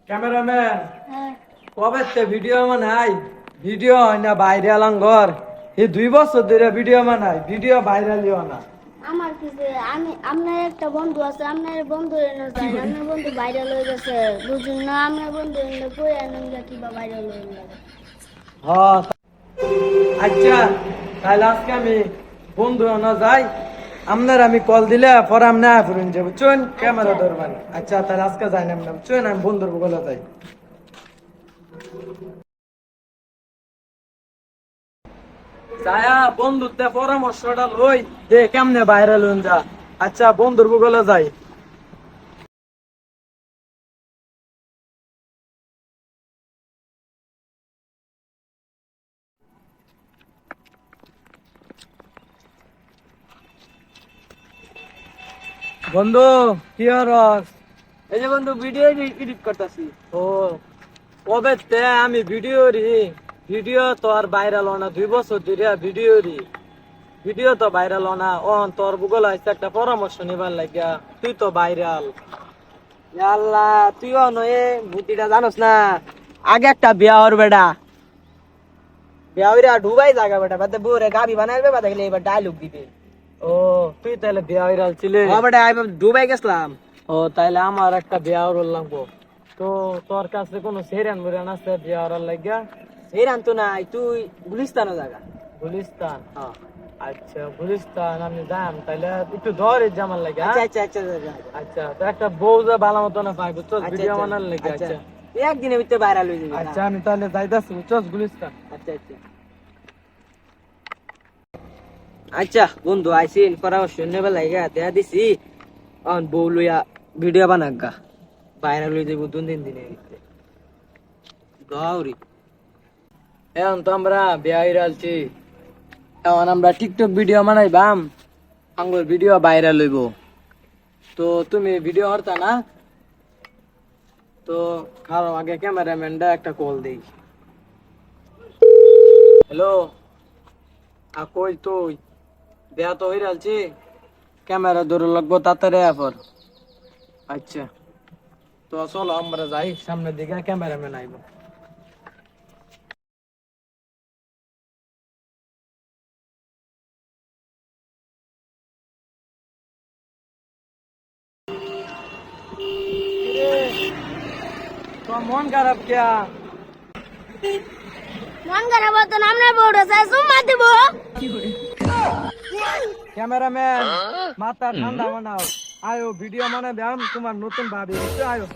Cameraman কবে video বানাই video হয় না বাইরে আলাম ঘর এই 2 বছর ধরে ভিডিও বানাই ভিডিও ভাইরালিও না আমার কিছু আমি আপনার একটা বন্ধু আছে আপনার বন্ধু এনে যায় আপনার বন্ধু ভাইরাল হয়ে গেছে বুঝুন না আপনার বন্ধু এনে কই আনেন কিবা ভাইরাল হয়ে গেছে হ্যাঁ আচ্ছা তাহলে আজকে আমি বন্ধু না যাই আপনার আমি কল দিলে পরে আপনি ফুরুন যাবো চুন ক্যামেরা ধরবেন আচ্ছা তাহলে আজকে যাই না চুন আমি বন্ধুর বলে যাই বন্ধুতে পরামর্শটা লই যে কেমনে বাইরে লইন যা আচ্ছা বন্ধুর বলে যাই বন্ধু কি হরস এই যে বন্ধু ভিডিও এডিট করতেছি। ও কবে তে আমি ভিডিও তো আর ভাইরাল না 2 বছর ধরে ভিডিও তো ভাইরাল না ও তোর গুগল আছে একটা পরামর্শ নিবার লাগিয়া তুই তো ভাইরাল আল্লাহ তুইও নয় বুদ্ধিটা জানোস না আগে একটা বিয়া হর বেটা বিয়া হইরা ডুবাই জায়গা বেটা বাদে বুরে গাবি বানাইবে বাদে গেলে এবার ডায়লগ দিবে। ও তুই তাহলে বিয়া ভাইরাল ছিলে ও বেটা আমি ডুবাই গেছলাম। ও তাইলে আমার একটা বিয়া হরল লাগবো তো তোর কাছে কোনো সেরান মুরান আছে বিয়া হরার লাগিয়া এই রান্ত নাই তুই গুলিস্তানো জায়গা গুলিস্তান হ্যাঁ আচ্ছা গুলিস্তান আমি যাম তাইলে একটু ধরে জামার লাগে আচ্ছা আচ্ছা আচ্ছা আচ্ছা তো একটা বউ যা ভালো মতো না পাইবো চল ভিডিও আচ্ছা, বানার লাগে আচ্ছা আচ্ছা একদিনের ভিতরে ভাইরাল হয়ে যাবে। আচ্ছা আমি তাহলে যাইতাছি চল গুলিস্তান আচ্ছা আচ্ছা আচ্ছা বন্ধু আইসিন পরামর্শ নেবে লাগা দেয়া দিছি অন বউ লইয়া ভিডিও বানাগা ভাইরাল হয়ে যাবো 2-3 দিনের ভিতরে গৌরি। এখন তো আমরা বিয়া হইরালছি এখন আমরা টিকটক ভিডিও বানাইবাম আঙ্গুর ভিডিও ভাইরাল হইব তো তুমি ভিডিও হরতা না তো খারাপ আগে ক্যামেরাম্যানটা একটা কল দেই হ্যালো কই তুই বিয়া তো হইরালছি ক্যামেরা ধরে লাগবো তাড়াতাড়ি আফর আচ্ছা তো চলো আমরা যাই সামনের দিকে ক্যামেরাম্যান আইব তো মন খারাপ কিয়া মন খারাপ হতো না আপনার বউটা চাই সুম্মা দিব ক্যামেরাম্যান মাথা ঠান্ডা বানাও আয়ো ভিডিও বানাবে তোমার নতুন ভাবি আয়ো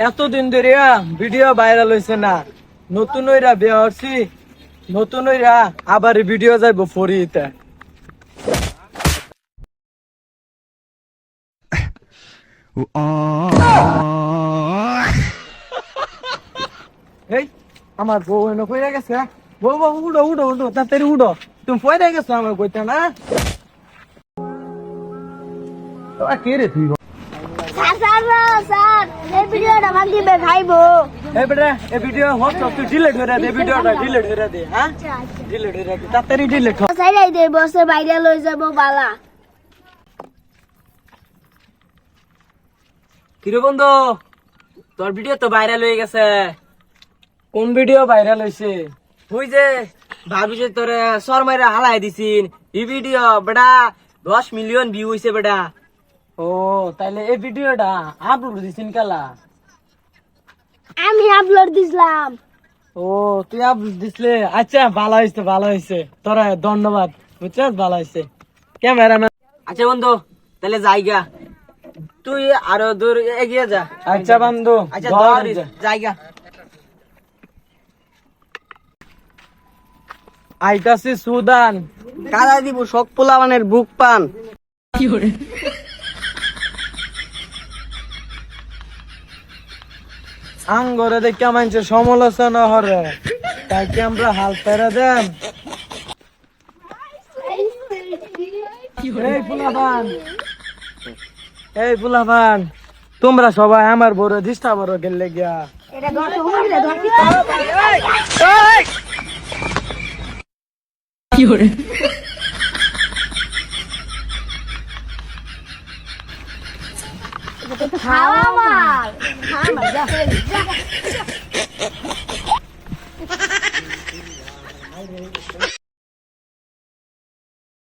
এতদিন ধরে ভিডিও ভাইরাল হয়েছে না নতুন ওইরা বিয়ে হচ্ছি নতুন ওইরা আবার ভিডিও যাইবো ফরিতে এই আমার বউ এনে কইরা গেছে বউ বউ উড়ো উড়ো উড়ো তাড়াতাড়ি উড়ো তুমি পয়রা গেছো আমার কইতে না তো কে রে তুই স্যার এই ভিডিওটা ভাঙিবে খাইবো এই বেটা এই ভিডিও হট তুই ডিলিট করে দে ভিডিওটা ডিলিট করে দে হ্যাঁ আচ্ছা আচ্ছা ডিলিট করে দে তাড়াতাড়ি ডিলিট কর সাইডাই দে বসে ভাইরাল হয়ে যাবো বালা কিরে বন্ধু তোর ভিডিও তো ভাইরাল হয়ে গেছে। কোন ভিডিও ভাইরাল হইছে তুই যে ভাবি যে তোরে শর্মাইরা হালাই দিছিন এই ভিডিও বেটা 10 মিলিয়ন ভিউ হইছে বেটা। ও তাইলে এই ভিডিওটা আপলোড দিছিন কালা আমি আপলোড দিছিলাম ও তুই আপলোড দিছলে আচ্ছা ভালো হইছে তোরা ধন্যবাদ বুঝছস ভালো হইছে ক্যামেরাম্যান আচ্ছা বন্ধু তাহলে যাইগা তুই আরো দূর এগিয়ে যা। আচ্ছা বন্ধু আচ্ছা ধর যাইগা আইতাছি সুদান কাদা দিব শক পোলাবানের বুক পান আঙ্গরে দেখে মানুষের সমালোচনা হরে তাই কি আমরা হাল পেরে দেন এই ফুলাবান তোমরা সবাই আমার বড় দিস্তা বড় গেলে গিয়া এটা ধরতে উমরে ধরতে খাওয়া মাল আমার যা